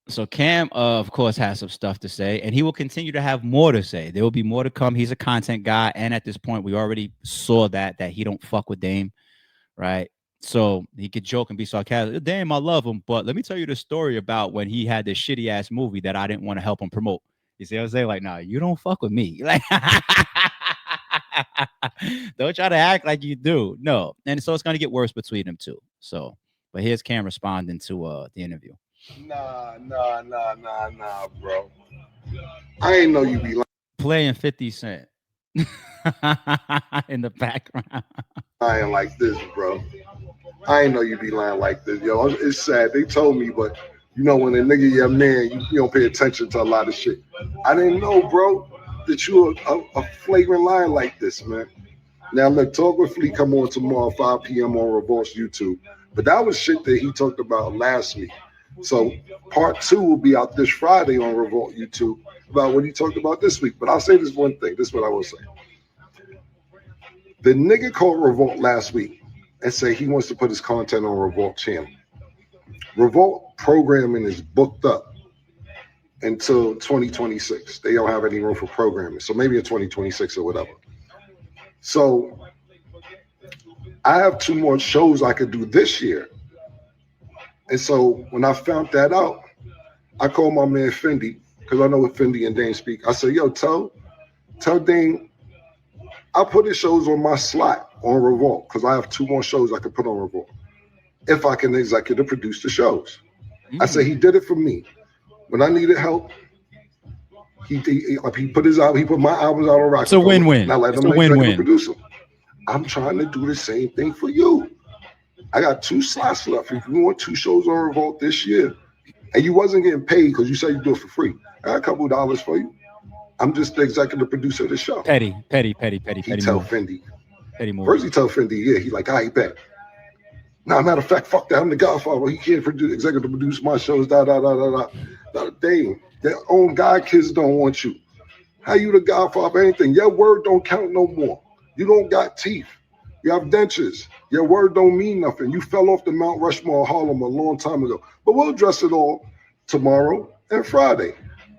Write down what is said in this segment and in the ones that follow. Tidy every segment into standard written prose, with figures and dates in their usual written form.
So Cam, of course, has some stuff to say, and he will continue to have more to say. There will be more to come. He's a content guy, and at this point, we already saw that he don't fuck with Dame, right? So he could joke and be sarcastic. Dame, I love him, but let me tell you the story about when he had this shitty ass movie that I didn't want to help him promote. You see what I'm saying? Like, nah, you don't fuck with me. Like, don't try to act like you do. No, and so it's gonna get worse between them two. So, but here's Cam responding to the interview. Nah, bro. I ain't know you be Playing 50 Cent in the background. lying like this, bro. I ain't know you be lying like this, yo. It's sad. They told me, but you know when a nigga your man, you don't pay attention to a lot of shit. I didn't know, bro, that you a flagrant liar like this, man. Now look, Talk with Flea come on tomorrow, 5 p.m. on Revolt's YouTube. But that was shit that he talked about last week. So part two will be out this Friday on Revolt YouTube about what he talked about this week. But I'll say this one thing. This is what I will say. The nigga called Revolt last week and say he wants to put his content on Revolt channel. Revolt programming is booked up until 2026. They don't have any room for programming. So maybe in 2026 or whatever. So I have two more shows I could do this year. And so when I found that out, I called my man Fendi, because I know what Fendi and Dane speak. I said, yo, tell Dane I'll put his shows on my slot on Revolt, because I have two more shows I could put on Revolt if I can executive produce the shows. I said he did it for me. When I needed help, he put my albums out on Rockefeller. It's a win-win. And I let It's him a executive win-win. produce them. I'm trying to do the same thing for you. I got two slots left. If you want two shows on Revolt this year, and you wasn't getting paid because you said you do it for free, I got a couple of dollars for you. I'm just the executive producer of the show. Petty He tell move. Fendi. Petty move. First he tell Fendi, yeah, he like, I bet. Now, matter of fact, fuck that. I'm the Godfather. He can't executive produce my shows. Dang, their own god kids don't want you. How you the Godfather? Anything? Your word don't count no more. You don't got teeth. You have dentures. Your word don't mean nothing. You fell off the Mount Rushmore of Harlem a long time ago. But we'll address it all tomorrow and Friday.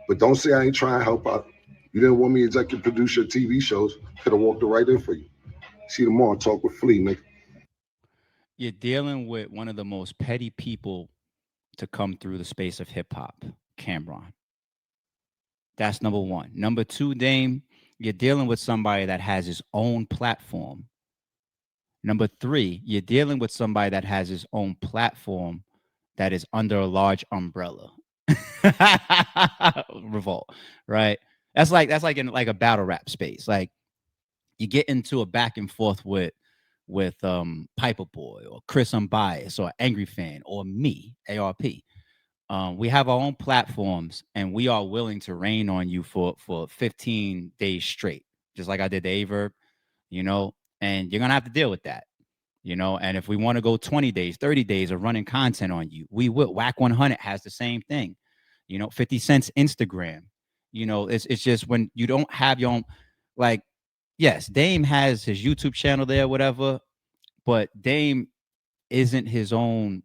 But don't say I ain't trying to help out. You didn't want me to executive produce your TV shows. Could have walked right in for you. See you tomorrow. Talk with Flea, nigga. You're dealing with one of the most petty people to come through the space of hip hop, Camron. That's number one. Number two, Dame, you're dealing with somebody that has his own platform. Number three, you're dealing with somebody that has his own platform that is under a large umbrella. Revolt, right? That's like in like a battle rap space. Like you get into a back and forth with Piper Boy or Chris Unbiased or Angry Fan or me, ARP. We have our own platforms and we are willing to rain on you for 15 days straight, just like I did the Averb, you know, and you're gonna have to deal with that. And if we want to go 20 days, 30 days of running content on you, we will. Whack 100 has the same thing. 50 Cent's Instagram. It's just when you don't have your own, like, yes, Dame has his YouTube channel there, whatever, but Dame isn't his own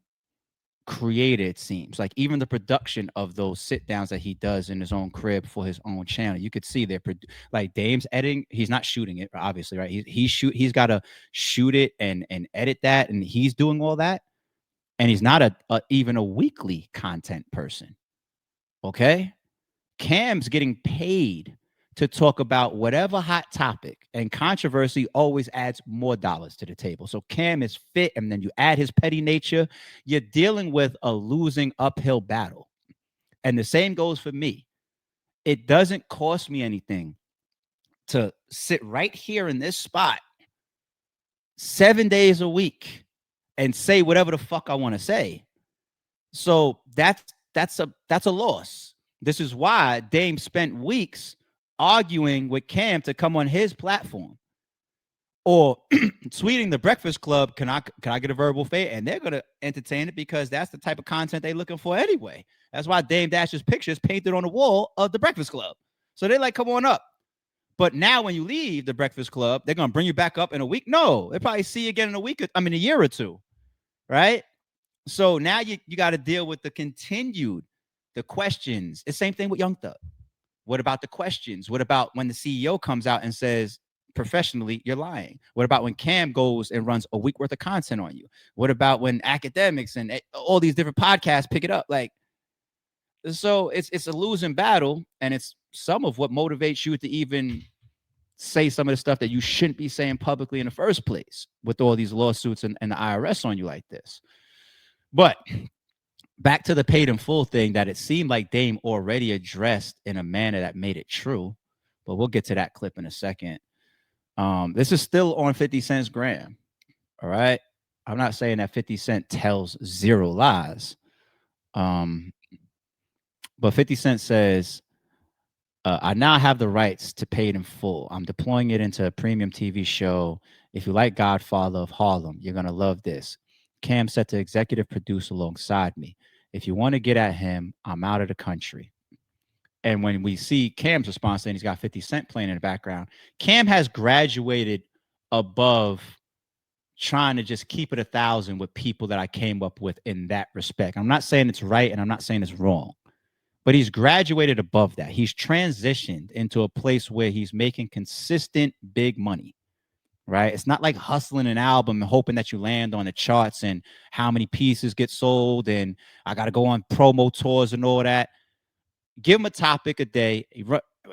creator, it seems. Like even the production of those sit downs that he does in his own crib for his own channel, you could see like Dame's editing. He's not shooting it, obviously, right? He's got to shoot it and edit that, and he's doing all that. And he's not even a weekly content person. Okay, Cam's getting paid to talk about whatever hot topic, and controversy always adds more dollars to the table. So Cam is fit, and then you add his petty nature, you're dealing with a losing uphill battle. And the same goes for me. It doesn't cost me anything to sit right here in this spot 7 days a week and say whatever the fuck I want to say. So that's a loss. This is why Dame spent weeks arguing with Cam to come on his platform, or tweeting the Breakfast Club, can I get a verbal fade? And they're gonna entertain it because that's the type of content they're looking for anyway. That's why Dame Dash's picture is painted on the wall of the Breakfast Club. So they're like, come on up. But now when you leave the Breakfast Club, they're gonna bring you back up in a week. No, they probably see you again in a year or two, right? So now you got to deal with the continued The questions. It's the same thing with Young Thug. What about the questions? What about when the CEO comes out and says, professionally, you're lying? What about when Cam goes and runs a week worth of content on you? What about when academics and all these different podcasts pick it up? Like, so it's a losing battle, and it's some of what motivates you to even say some of the stuff that you shouldn't be saying publicly in the first place with all these lawsuits and the IRS on you like this. But back to the paid in full thing that it seemed like Dame already addressed in a manner that made it true. But we'll get to that clip in a second. This is still on 50 Cent's gram. All right. I'm not saying that 50 Cent tells zero lies. But 50 Cent says, I now have the rights to paid in full. I'm deploying it into a premium TV show. If you like Godfather of Harlem, you're going to love this. Cam set to executive produce alongside me. If you want to get at him, I'm out of the country. And when we see Cam's response, and he's got 50 Cent playing in the background, Cam has graduated above trying to just keep it 1,000 with people that I came up with in that respect. I'm not saying it's right, and I'm not saying it's wrong, but he's graduated above that. He's transitioned into a place where he's making consistent big money, right? It's not like hustling an album and hoping that you land on the charts and how many pieces get sold and I got to go on promo tours and all that. Give him a topic a day. It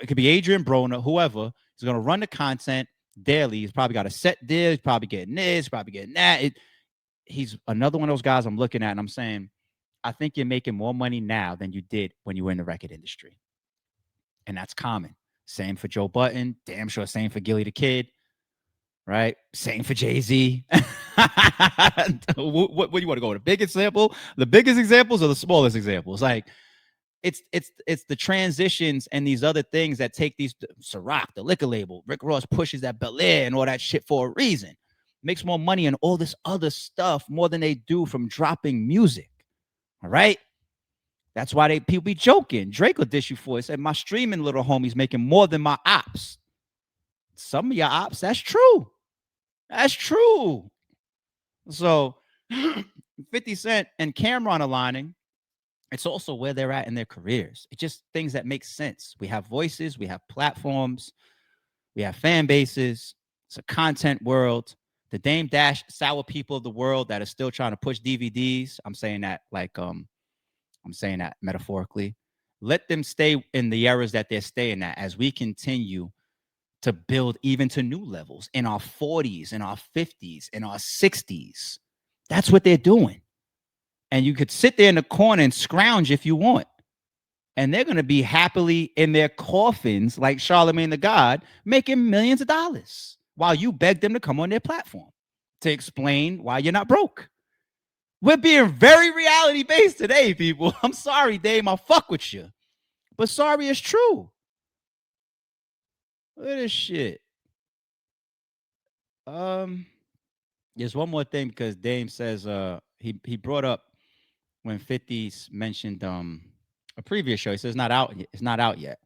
could be Adrian Broner, whoever. He's going to run the content daily. He's probably got a set deal. He's probably getting this, probably getting that. He's another one of those guys I'm looking at and I'm saying, I think you're making more money now than you did when you were in the record industry. And that's common. Same for Joe Budden. Damn sure same for Gilly the Kid. Right? Same for Jay-Z. What do you want to go with? The biggest example? The biggest examples or the smallest examples? Like, it's the transitions and these other things that take these Ciroc, the liquor label, Rick Ross pushes that Bel Air and all that shit for a reason. Makes more money and all this other stuff more than they do from dropping music. All right. That's why people be joking. Drake will dish you for it. Said my streaming little homie's making more than my ops. Some of your ops, that's true. That's true. So 50 Cent and Camron aligning. It's also where they're at in their careers. It's just things that make sense. We have voices, we have platforms, we have fan bases. It's a content world. The Dame Dash sour people of the world that are still trying to push DVDs. I'm saying that metaphorically. Let them stay in the eras that they're staying at as we continue to build even to new levels in our 40s, in our 50s, in our 60s. That's what they're doing. And you could sit there in the corner and scrounge if you want. And they're going to be happily in their coffins like Charlemagne the God, making millions of dollars while you beg them to come on their platform to explain why you're not broke. We're being very reality-based today, people. I'm sorry, Dame, I'll fuck with you. But sorry, it's true. Look at this shit. There's one more thing because Dame says he brought up when 50's mentioned a previous show. He says it's not out yet.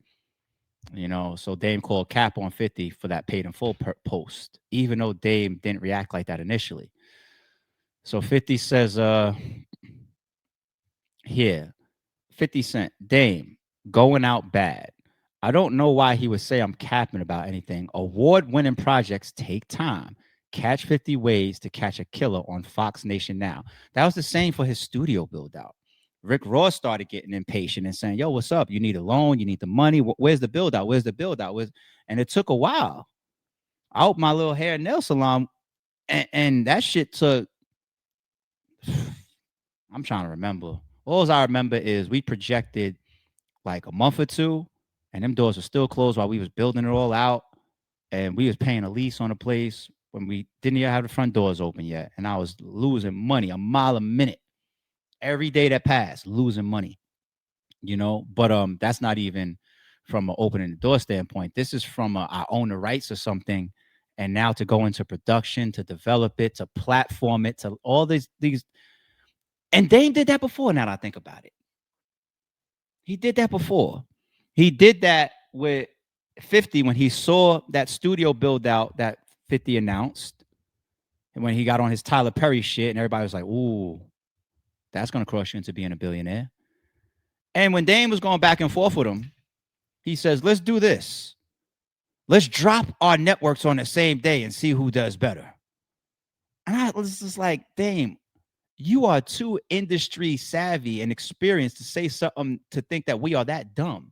You know, so Dame called Cap on 50 for that paid in full post, even though Dame didn't react like that initially. So 50 says here, 50 Cent, Dame, going out bad. I don't know why he would say I'm capping about anything. Award-winning projects take time. Catch 50 Ways to Catch a Killer on Fox Nation Now. That was the same for his studio build-out. Rick Ross started getting impatient and saying, yo, what's up? You need a loan. You need the money. Where's the build-out? Where's the build-out? And it took a while. I opened my little hair and nail salon, and that shit took, I'm trying to remember. All I remember is we projected like a month or two, and them doors were still closed while we was building it all out, and we was paying a lease on the place when we didn't even have the front doors open yet, and I was losing money a mile a minute. Every day that passed, losing money, you know. But that's not even from an opening the door standpoint. This is from I own the rights or something, and now to go into production, to develop it, to platform it, to all these. And Dame did that before. Now that I think about it, he did that before. He did that with 50 when he saw that studio build out that 50 announced, and when he got on his Tyler Perry shit, and everybody was like, "Ooh, that's gonna cross you into being a billionaire." And when Dame was going back and forth with him, he says, let's do this. Let's drop our networks on the same day and see who does better. And I was just like, Dame, you are too industry savvy and experienced to say something to think that we are that dumb.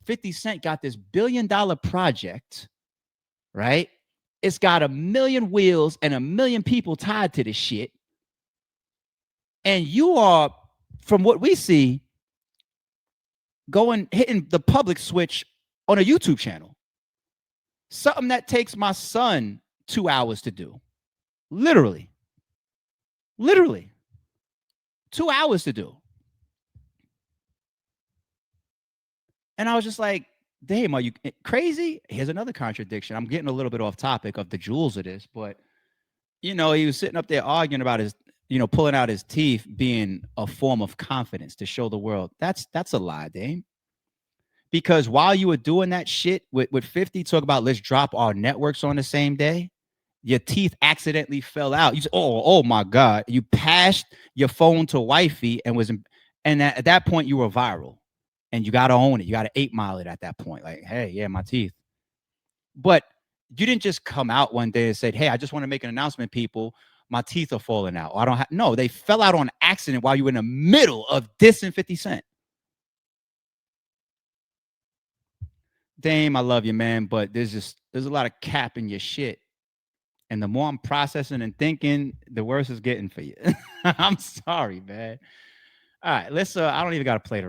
50 Cent got this $1 billion project, right? It's got 1,000,000 wheels and 1,000,000 people tied to this shit. And you are, from what we see, hitting the public switch on a YouTube channel. Something that takes my son 2 hours to do. Literally. 2 hours to do. And I was just like, damn, are you crazy? Here's another contradiction. I'm getting a little bit off topic of the jewels of this, but he was sitting up there arguing about his, pulling out his teeth being a form of confidence to show the world. That's a lie, Dame. Because while you were doing that shit with 50, talk about let's drop our networks on the same day, your teeth accidentally fell out. You said, oh my God. You passed your phone to wifey and at that point you were viral. And you got to own it. You got to 8 Mile it at that point. Like, hey, yeah, my teeth. But you didn't just come out one day and said, hey, I just want to make an announcement, people. My teeth are falling out. I don't have, no, they fell out on accident while you were in the middle of dissing 50 Cent. Dame, I love you, man, but there's a lot of cap in your shit. And the more I'm processing and thinking, the worse it's getting for you. I'm sorry, man. All right, let's I don't even got to play the rest.